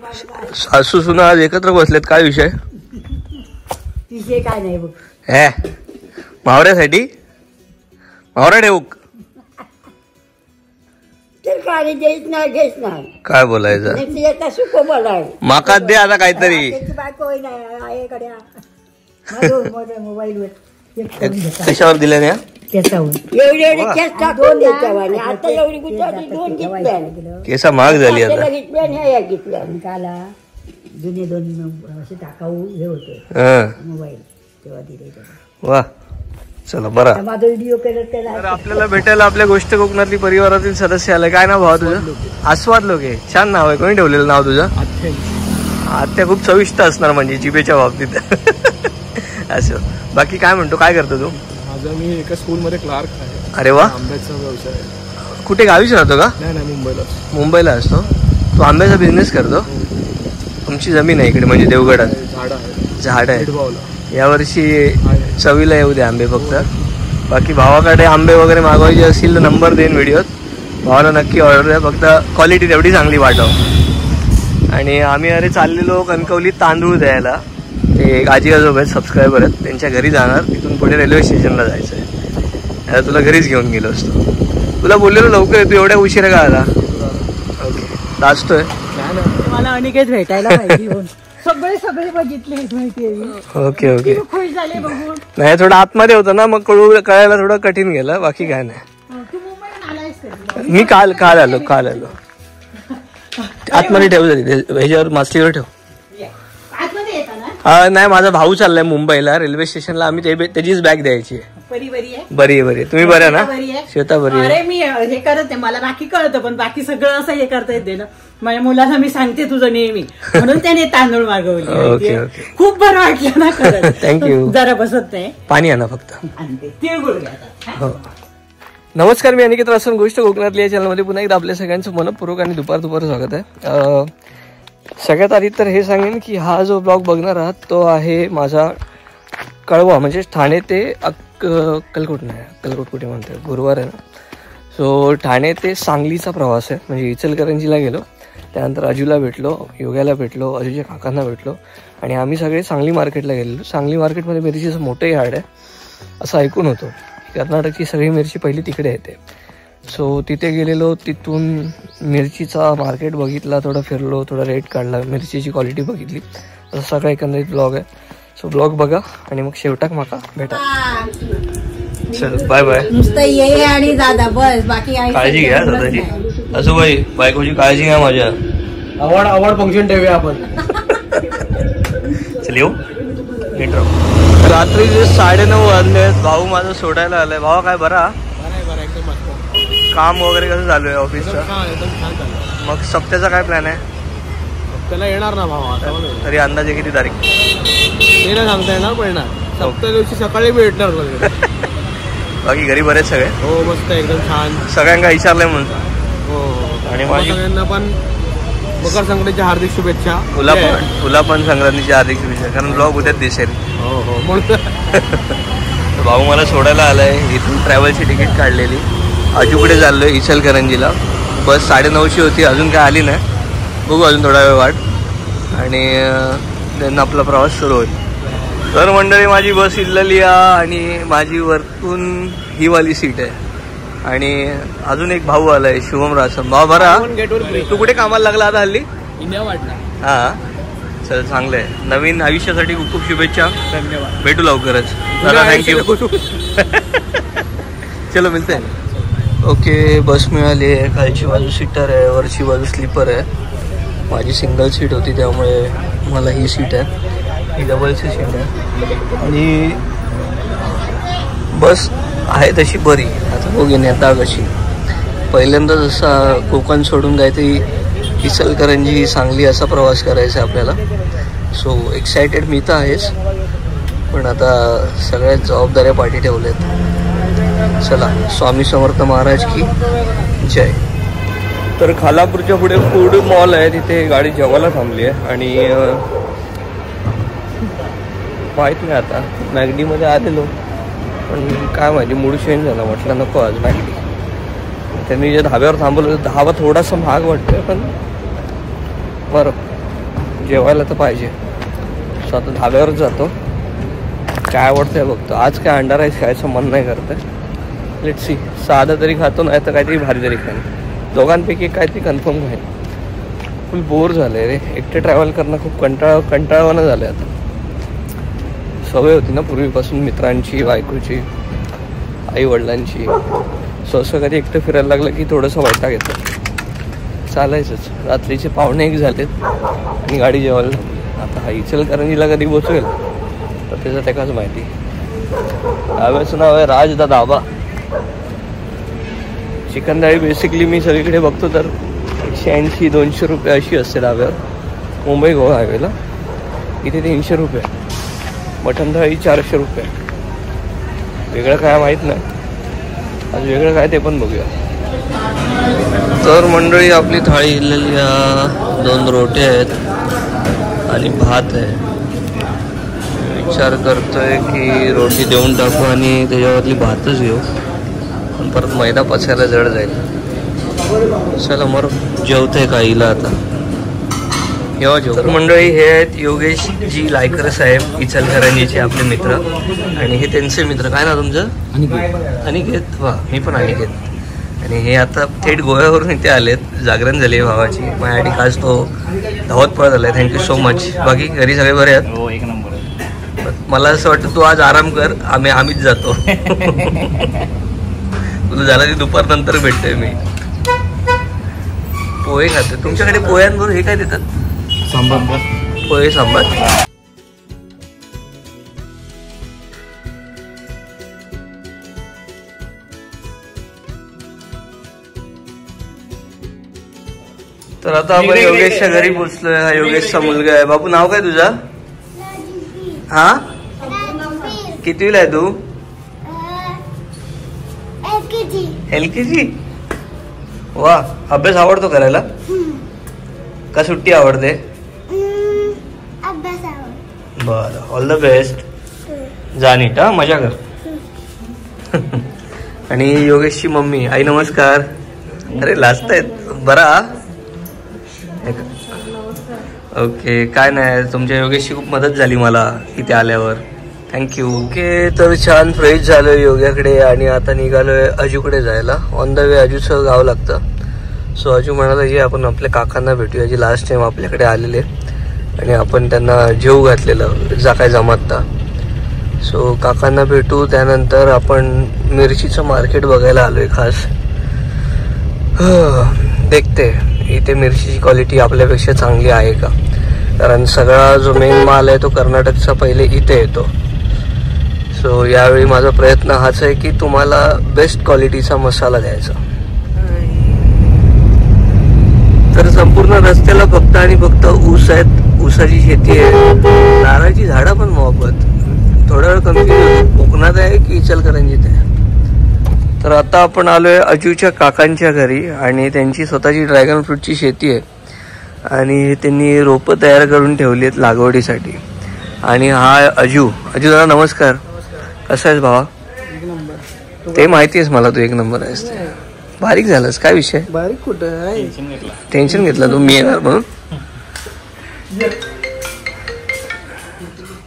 सासू सुना आज एकत्र बसलेत, काय विषय? विषय काय नाही बघ. हे मावऱ्यासाठी मावरा ठेवूक काय बोलायचं? माका दे आता काहीतरी. कशावर दिल्या ना? केसा महाग झाली आता. जुने दोन असे टाकाऊ हे होते मोबाईल तेव्हा दिले. वा चला बरं. तर आपल्याला भेटायला आपल्या गोष्ट कोकणातली परिवारातील सदस्य आले. काय नाव भावा तुझं? आस्वाद लोके. छान नाव आहे. कोणी ठेवलेलं नाव तुझं? आत्या खूप चविष्ट असणार म्हणजे जिभेच्या बाबतीत. असं बाकी काय म्हणतो? काय करतो तू? माझा मी एका स्कूलमध्ये क्लार्क आहे. अरे वा. आंब्याचा व्यवसाय. कुठे गावीच राहतो का? नाही मुंबईला. मुंबईला असतो तू. आंब्याचा बिझनेस करतो. तुमची जमीन आहे इकडे म्हणजे देवगडात? झाड आहे. यावर्षी चवीला येऊ दे आंबे फक्त. बाकी भावाकडे आंबे वगैरे मागवायचे असतील तर नंबर देईन व्हिडिओत. भावाला नक्की ऑर्डर द्या, फक्त क्वालिटी तेवढी चांगली पाठव. आणि आम्ही अरे चाललेलो कणकवलीत तांदूळ द्यायला. ते आजी आजोबा आहेत, सबस्क्रायबर आहेत, त्यांच्या घरी जाणार. तिथून पुढे रेल्वे स्टेशनला जायचं आहे. आता तुला घरीच घेऊन गेलो असतो. तुला बोललेलो लवकर तू एवढ्या उशिरा का आला? ओके लाजतोय. मला अनिकेत भेटायला पाहिजे. सगळे बघितले माहिती. Okay okay. खुश झाले बघून. नाही थोडं आतमध्ये होतं ना मग कळायला थोडं कठीण गेलं. बाकी काय नाही. मी काल आलो आतमध्ये ठेव ह्याच्यावर मासलीवर ठेव. नाही माझा भाऊ चाललाय मुंबईला रेल्वे स्टेशनला. आम्ही त्याचीच बॅग द्यायची. बरी आहे. तुम्ही बऱ्या ना? श्वेता बरी आहे. मी हे करत नाही, मला बाकी कळतं पण बाकी सगळं असं हे करता येते ना. माझ्या मुलाला मी सांगते तुझं नेहमी, म्हणून त्याने तांदूळ मागवले. Okay okay. खूप बरं वाटलं ना. खरंच थँक्यू. जरा बसत नाही. पाणी आणा फक्त. तिळगुळ घ्या. हो. नमस्कार, मी अनिकेत रासन गोष्ट कोकणातली या चॅनलमध्ये पुन्हा एकदा आपल्या सगळ्यांचं मनपूर्वक आणि दुपार स्वागत आहे. सगळ्यात आधी तर हे सांगेन की हा जो ब्लॉग बघणार आहात तो आहे माझा कळवा म्हणजे ठाणे ते अक्कलकोट कुठे म्हणतात गुरुवार आहे ना. सो ठाणे ते सांगलीचा प्रवास आहे. म्हणजे इचलकरंजीला गेलो, त्यानंतर अजूला भेटलो, योग्याला भेटलो, अजूच्या काकांना भेटलो आणि आम्ही सगळे सांगली मार्केटला गेलेलो. सांगली मार्केटमध्ये मिरचीचं मोठं यार्ड आहे असं ऐकून होतो. कर्नाटकची सगळी मिरची पहिली तिकडे येते. सो तिथे गेलेलो, तिथून मिरचीचा मार्केट बघितला, थोडं फिरलो, थोडा रेट काढला, मिरचीची क्वालिटी बघितली. असं सगळं एकंदरीत ब्लॉग आहे. सो ब्लॉग बघा आणि मग शेवटाक माका भेटा. चल बाय बाय. नुसतं ये आणि दादा बस, बाकी काळजी घ्या दादाची. असं बाई बायकोची काळजी घ्या माझ्या. आवड फंक्शन ठेवूया आपण. चल येऊ. रात्री 9:30 वाजले. भाऊ माझं सोडायला आलाय. भावा काय बरा? काम वगैरे कसं चालू आहे ऑफिसचं? मग सप्त्याचा काय प्लॅन आहे? सप्त्याला येणार ना भावा. तरी अंदाजे किती तारीख? ते नाही सांगता येणार पण येणार. सप्त्या दिवशी सकाळी भेटणार. बाकी घरी बरेच सगळे? हो मस्त एकदम छान. सगळ्यांना विचारलंय म्हणून. हो आणि माझी सगळ्यांना पण मकर संक्रांतीच्या हार्दिक शुभेच्छा. तुला पण संक्रांतीच्या हार्दिक शुभेच्छा. कारण ब्लॉग उद्याच दिसेल. हो म्हणतो. भाऊ मला सोडायला आलाय. इथून ट्रॅव्हलची तिकीट काढलेली. अजूकडे चाललोय इचलकरंजीला. बस 9:30ची होती, अजून काय आली नाही. बघू अजून थोडा वेळ वाट आणि त्यांना आपला प्रवास सुरू होईल. तर मंडळी माझी बस इल्लली आणि माझी वरतून ही वाली सीट आहे. आणि अजून एक भाऊ आलाय शुभम रासम. भाऊ बरा? तू कुठे कामाला लागला आता हल्ली? इंडिया वाटला. हा चल चांगलं आहे. नवीन आयुष्यासाठी खूप खूप शुभेच्छा. धन्यवाद. भेटू लवकरच. थँक्यू. चलो मिळते. ओके बस मिळाली आहे. खालची बाजू सीटर आहे, वरची बाजू स्लीपर आहे. माझी सिंगल सीट होती त्यामुळे मला ही सीट आहे. ही डबलची सीट आहे आणि बस आहे तशी बरी. आता बघू नेता कशी. पहिल्यांदा जसा कोकण सोडून काहीतरी इचलकरंजी सांगली असा प्रवास करायचा आपल्याला. सो एक्सायटेड मी तर आहेच, पण आता सगळ्यात जबाबदाऱ्या पाठी ठेवल्यात. चला स्वामी समर्थ महाराज की जय. तर खालापूरच्या पुढे फूड मॉल आहे, तिथे गाडी जेवायला थांबली आहे. आणि माहीत नाही आता मॅगडीमध्ये आलेलो पण काय माहिती मूड चेंज झाला. म्हटलं नको आज मॅगडी. त्यांनी जे धाब्यावर थांबवलं धाबा थोडासा महाग वाटतोय पण बरं जेवायला तर पाहिजे. सो आता धाब्यावरच जातो. काय आवडतंय बघतो. आज काय अंडा राईस खायचं मन नाही करत आहे. Let's see. साधं तरी खातो, नाही तर काहीतरी भारी तरी खाईन. दोघांपैकी काहीतरी कन्फर्म खाईन. फुल बोर झालं रे. एकटे ट्रॅव्हल करणं खूप कंटाळवाणं झालं आहे आता. सवय होती ना पूर्वीपासून मित्रांची, बायकोची, आई वडिलांची. सो असं कधी एकटं फिरायला लागलं की थोडंसं वैताग येतं. चालायचंच. रात्रीचे 1:45 झालेत आणि गाडी जेवायला लागली. आता हा इचलकरंजीला कधी पोचवेल तर त्याचं त्याकाच माहिती. धाब्याचं नाव आहे राज द धाबा. चिकन थाळी बेसिकली मी सगळीकडे बघतो तर 180-200 रुपये अशी असते धाब्यावर. मुंबई गोवा हायवेला. इथे 300 रुपये. मटण थाळी 400 रुपये. वेगळं काय माहीत नाही. आज वेगळं काय ते पण बघूया. तर मंडळी आपली थाळी इलेली 2 रोटे आहेत आणि भात आहे. विचार करतोय की रोटी देऊन टाकू आणि त्याच्यावरली भातच घेऊ. पण परत मैदा पचायला जड जाईल. चला मग जेवतोय काहीला आता. केव्हा जेव. तर मंडळी हे आहेत योगेश जी लायकर साहेब, इचलकरंजीचे आपले मित्र. आणि हे त्यांचे मित्र. काय ना तुमचं? अनिकेत. वा, मी पण अनिकेत. आणि हे आता थेट गोव्यावरून इथे आलेत. जागरण झाली आहे भावाची. माझ्यासाठी खास तो धावत पळत आलाय. Thank you so much. बाकी घरी सगळे बरे आहेत? हो, एक नंबर. मला असं वाटतं तू आज आराम कर, आम्हीच जातो. तुला झालं की दुपारनंतर भेटतोय मी. पोहे खाते. तुमच्याकडे पोह्यांबरोबर हे काय देतात? सांबार. पोहे सांबार. तर आता आपण योगेशच्या घरी पोचलोय. हा योगेशचा मुलगा आहे. बापू नाव काय तुझा? हा, कितवीला आहे तू? LKG. वा, अभ्यास आवडतो करायला का सुट्टी आवडते? बरं, ऑल द बेस्ट. जा नीट हा, मजा कर. आणि योगेशची मम्मी. आई नमस्कार. अरे लाजतायत. बरा. ओके, काय नाही, तुमच्या योगेशची खूप मदत झाली मला इथे आल्यावर. थँक्यू. ओके, तर छान फ्रेश झालोय योग्याकडे आणि आता निघालोय अजूकडे जायला. ऑन द वे अजूचं गाव लागतं. सो अजू म्हणाला की आपण आपल्या काकांना भेटूया, जी लास्ट टाइम आपल्याकडे आलेले आणि आपण त्यांना जेवू घातलेलं जा काय जमता. सो काकांना भेटू. त्यानंतर आपण मिरचीचं मार्केट बघायला आलोय खास. देखते इथे मिरचीची क्वालिटी आपल्यापेक्षा चांगली आहे का, कारण सगळा जो मेन माल आहे तो कर्नाटकचा पहिले इथे येतो. सो यावेळी माझा प्रयत्न हाच आहे की तुम्हाला बेस्ट क्वालिटीचा मसाला द्यायचा. तर संपूर्ण रस्त्याला फक्त आणि फक्त ऊस आहेत. ऊसाची शेती आहे. नारळाची झाडं पण मोहब्बत. थोडा वेळ कन्फ्युज कोकणात आहे की इचलकरंजीत आहे. तर आता आपण आलोय अजूच्या काकांच्या घरी आणि त्यांची स्वतःची ड्रॅगन फ्रूटची शेती आहे आणि त्यांनी रोपं तयार करून ठेवली आहेत लागवडीसाठी. आणि हा अजू. अजू दादा नमस्कार. कसा आहेस भावा? एक नंबर. ते माहिती आहेस मला, तू एक नंबर आहेस. बारीक झालंस, काय विषय? बारीक कुठं? टेन्शन घेतलं तू मी येणार म्हणून?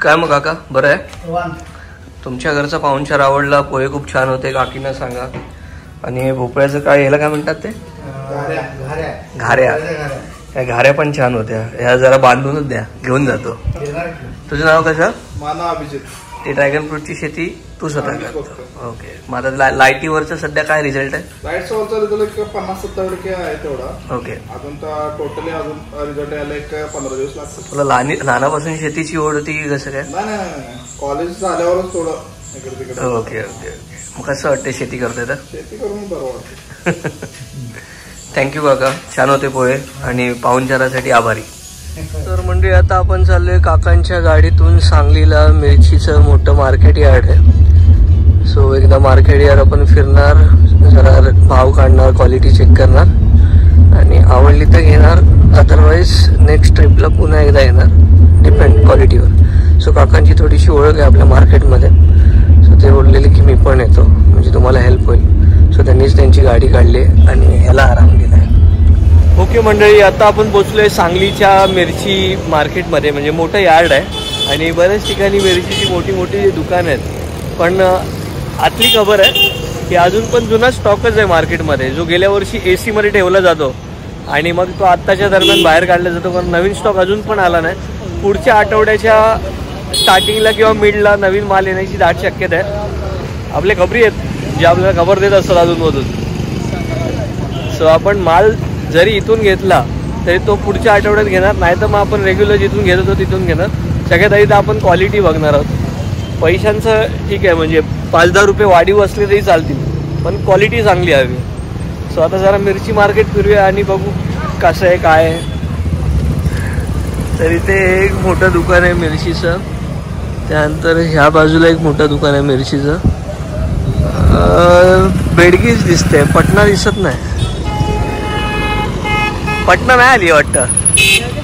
काय मग काका, बरं आहे? तुमच्या घरचा पाहुणचार आवडला. पोहे खूप छान होते, काकींना सांगा. आणि हे भोपळ्याचं काय, ह्याला काय म्हणतात ते? घाऱ्या. त्या घाऱ्या पण छान होत्या. ह्या जरा बांधूनच द्या, घेऊन जातो. तुझं नाव कसं? अभिजित. ते ड्रॅगन फ्रूटची शेती तू स्वतः करतो? ओके. मग आता लाईटीवरचा सध्या काय रिझल्ट आहे? लाईटचा रिझल्ट 50-70% आहे तेवढा. ओके. अजून टोटली अजून रिझल्ट यायला 15 दिवस लागतात. तुला लहानापासून शेतीची ओढ होती की कसं काय? नाही, कॉलेज झाल्यावरच थोडं इकडे तिकडे. ओके. मग कसं वाटतं शेती करतोय तर? शेती करून बरं वाटतं. थँक्यू काका, छान होते पोहे आणि पाहुणचारासाठी आभारी. तर म्हणजे आता आपण चाललोय काकांच्या गाडीतून सांगलीला. मिरचीचं मोठं मार्केट यार्ड आहे. सो एकदा मार्केट यार्ड आपण फिरणार, जरा भाव काढणार, क्वालिटी चेक करणार आणि आवडली तर घेणार, अदरवाईज नेक्स्ट ट्रिपला पुन्हा एकदा येणार, डिपेंड क्वालिटीवर. सो काकांची थोडीशी ओळख आहे आपल्या मार्केटमध्ये. सो ते बोललेले की मी पण येतो म्हणजे तुम्हाला हेल्प होईल. सो त्यांनीच त्यांची गाडी काढली आणि ह्याला आराम दिला आहे. ओके मंडळी, आता आपण पोचलोय सांगलीच्या मिरची मार्केटमध्ये. म्हणजे मोठं यार्ड आहे आणि बऱ्याच ठिकाणी मिरचीची मोठी मोठी दुकानं आहेत. पण आतली खबर आहे की अजून पण जुना स्टॉकच आहे मार्केटमध्ये, जो गेल्या वर्षी AC मध्ये ठेवला जातो आणि मग तो आत्ताच्या दरम्यान बाहेर काढला जातो. कारण नवीन स्टॉक अजून पण आला नाही. पुढच्या आठवड्याच्या स्टार्टिंगला किंवा मिडला नवीन माल येण्याची दाट शक्यता आहे. आपले खबरी आहेत जे आपल्याला खबर देत असतात अजूनमधून. सो आपण माल जरी इथून घेतला तरी तो पुढच्या आठवड्यात घेणार, नाही तर मग आपण रेग्युलर जिथून घेत होतो तिथून घेणार. सगळ्यात आधी तर आपण क्वालिटी बघणार आहोत. पैशांचं ठीक आहे, म्हणजे 5-10 रुपये वाढीव असले तरी चालतील, पण क्वालिटी चांगली हवी. सो आता जरा मिरची मार्केट फिरूया आणि बघू कसं आहे काय आहे. तर इथे एक मोठं दुकान आहे मिरचीचं, त्यानंतर ह्या बाजूला एक मोठं दुकान आहे मिरचीचं. बेडगीच दिसते, पटना दिसत नाही. पटना नाही आली वाटतं,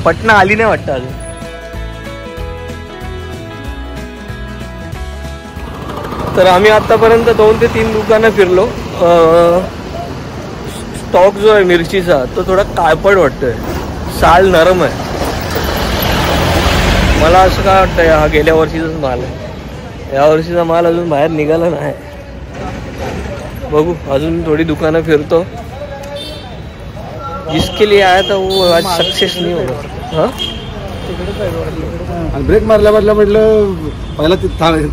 पटना आली नाही वाटतं अजून. तर आम्ही आतापर्यंत 2 ते 3 दुकानं फिरलो. स्टॉक जो आहे मिरचीचा तो थोडा काळपट वाटतोय, साल नरम आहे. मला असं काय वाटतं हा गेल्या वर्षीचाच माल आहे, या वर्षीचा माल अजून बाहेर निघाला नाही. बघू, अजून थोडी दुकानं फिरतो. जिसके लिए आया था वो आज सक्सेस नहीं होगा. हाँ ब्रेक मारल्या म्हटलं पहिला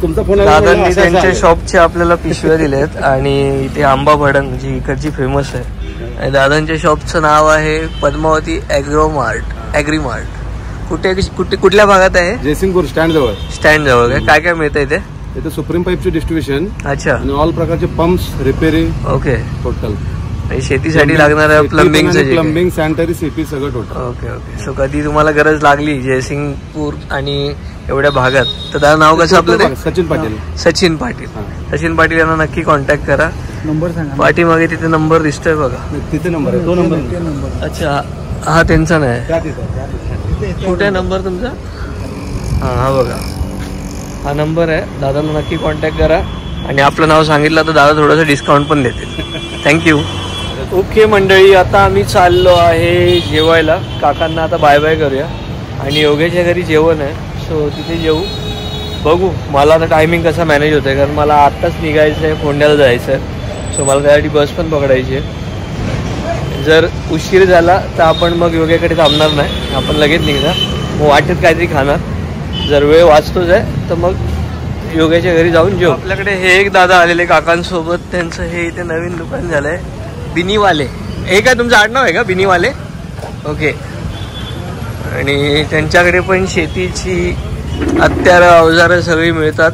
तुमचा फोन. दादांनी त्यांच्या शॉपचे आपल्याला पिशव्या दिल्यात आणि इथे आंबा भडंग जी इकडची फेमस आहे. आणि दादांच्या शॉपचं नाव आहे पद्मावती ॲग्री मार्ट. कुठल्या भागात आहे? जयसिंगपूर स्टँड जवळ. स्टँड जवळ. काय काय मिळतं इथे? इथे सुप्रीम पाईपचे डिस्ट्रीब्युशन. अच्छा. आणि ऑल प्रकारचे पंप्स, रिपेरिंग. ओके. टोटल शेतीसाठी लागणाऱ्या प्लंबिंग, सॅनिटरी, सीपी सगळं टोटल. Okay okay. सो कधी तुम्हाला गरज लागली जयसिंगपूर आणि एवढ्या भागात तर दादा नाव कसं आपलं? सचिन पाटील. सचिन पाटील यांना नक्की कॉन्टॅक्ट करा. नंबर सांगा. पाठीमागे तिथे नंबर दिसतोय बघा. तिथे नंबर आहे, तो नंबर. अच्छा, हा त्यांचा नाही. कुठे नंबर तुमचा? हा बघा, हा नंबर आहे. दादांना नक्की कॉन्टॅक्ट करा आणि आपलं नाव सांगितलं तर दादा थोडंसं डिस्काउंट पण देतील. थँक्यू. ओके मंडळी, आता आम्ही चाललो आहे जेवायला. काकांना आता बाय बाय करूया आणि योगेच्या घरी जेवण आहे, सो तिथे जेवू. बघू मला आता टायमिंग कसा मॅनेज होतं आहे, कारण मला आत्ताच निघायचं आहे, फोंड्याला जायचं आहे. सो मला त्यासाठी बस पण पकडायची आहे. जर उशीर झाला तर आपण मग योगेकडे थांबणार नाही, आपण लगेच निघणार. मग वाटेत काहीतरी खाणार. जर वेळ वाचतोच आहे तर मग योगेच्या घरी जाऊन जेवू. आपल्याकडे हे एक दादा आलेले काकांसोबत. त्यांचं हे इथे नवीन दुकान झालंय, बिनीवाले. हे काय तुमचं आडनाव आहे का, बिनीवाले? ओके. आणि त्यांच्याकडे पण शेतीची हत्यारं, अवजारं सगळी मिळतात.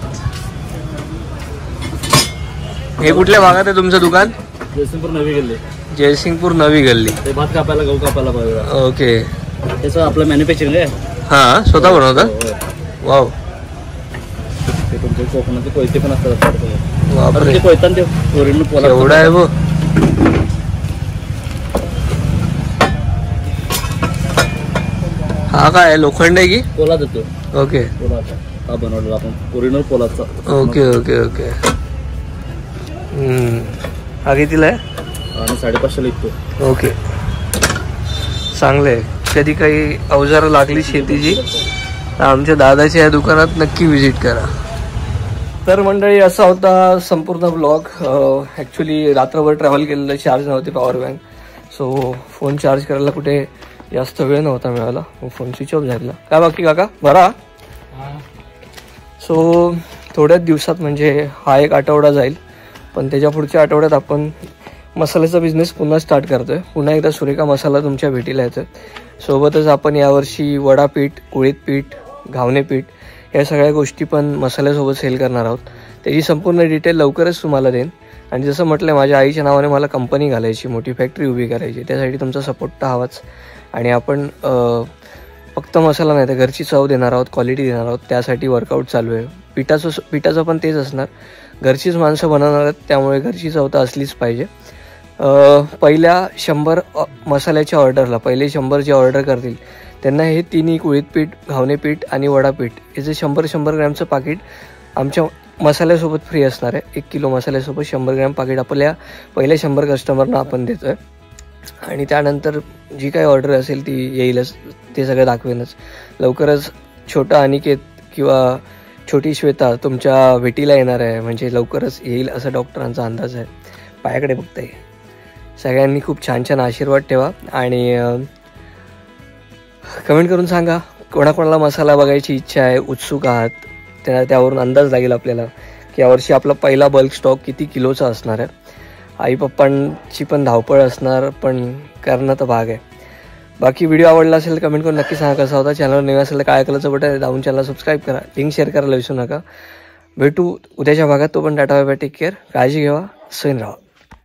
हे कुठल्या भागात आहे तुमचं दुकान? जयसिंगपूर नवी गल्ली. जयसिंगपूर नवी गल्ली. भात कापायला, गहू कापायला पाहिजे. ओके. त्याचं आपलं मॅन्युफॅक्चरिंग आहे. हां, स्वतः बनवता? वाव. ते तुमच्या कोकणाचे कोयते पण असतात. बापरे, कोयता ते ओरिजिनल पोला एवढा आहे बघ. हा काय लोखंड आहे की पोला देतो? ओके. पोला हा बनवलेला आपण ओरिजिनल पोलाचा. Okay okay okay. हा कितीला आहे? आणि 550 विकतो. ओके, चांगलं आहे. कधी काही अवजारं लागली शेतीची तर आमच्या दादाच्या या दुकानात नक्की व्हिजिट करा. तर मंडळी असा होता संपूर्ण ब्लॉग. ॲक्च्युली रात्रभर ट्रॅव्हल केलेलं, चार्ज नव्हते power bank. So phone charge करायला कुठे जास्त वेळ नव्हता मिळाला, फोन स्विच ऑफ झाला. काय बाकी काका बरा? सो थोड्याच दिवसात म्हणजे हा एक आठवडा जाईल, पण त्याच्या पुढच्या आठवड्यात आपण मसाल्याचा बिझनेस पुन्हा स्टार्ट करतोय. पुन्हा एकदा सुरेखा मसाला तुमच्या भेटीला येतोय. सोबतच आपण यावर्षी वडापीठ, उडीद पीठ, घावणे पीठ या सगळ्या गोष्टी पण मसाल्यासोबत सेल करणार आहोत. त्याची संपूर्ण डिटेल लवकरच तुम्हाला देईन. आणि जसं म्हटलं, माझ्या आईच्या नावाने मला कंपनी घालायची, मोठी फॅक्टरी उभी करायची. त्यासाठी तुमचा सपोर्ट तर हवाच. आणि आपण फक्त मसाला नाही तर घरची चव देणार आहोत, क्वालिटी देणार आहोत. त्यासाठी वर्कआउट चालू आहे. पिठाचं पण तेच असणार. घरचीच माणसं बनवणार आहेत, त्यामुळे घरची चव तर असलीच पाहिजे. पहिल्या 100 मसाल्याच्या ऑर्डरला, पहिले 100 जे ऑर्डर करतील त्यांना हे तिन्ही उडीद पीठ, घावणे पीठ आणि वडापीठ याचं 100 ग्रॅमचं पाकिट आमच्या मसाल्यासोबत फ्री असणार आहे. 1 किलो मसाल्यासोबत 100 ग्रॅम पाकिट आपल्या पहिल्या 100 कस्टमरना आपण देतो आहे. आणि त्यानंतर जी काही ऑर्डर असेल ती येईलच, ते सगळं दाखवेनच. लवकरच छोटा अनिकेत किंवा छोटी श्वेता तुमच्या भेटीला येणार आहे, म्हणजे लवकरच येईल असं डॉक्टरांचा अंदाज आहे. पायाकडे बघताय. सगळ्यांनी खूप छान छान आशीर्वाद ठेवा आणि कमेंट करून सांगा कोणाकोणाला मसाला बघायची इच्छा आहे, उत्सुक आहात. त्यावरून अंदाज लागेल आपल्याला की यावर्षी आपला पहिला बल्क स्टॉक किती किलोचा असणार आहे. आई पप्पांची पण धावपळ असणार, पण करणं तर भाग आहे. बाकी व्हिडिओ आवडला असेल कमेंट करून नक्की सांगा कसा होता. चॅनलवर नवीन असेल तर काय कलरचं बटन दाबून चॅनलला सबस्क्राईब करा, लिंक शेअर करायला विसरू नका. भेटू उद्याच्या भागात. तो पण tata bye bye, take care, काळजी घ्यावा, सैन राहा.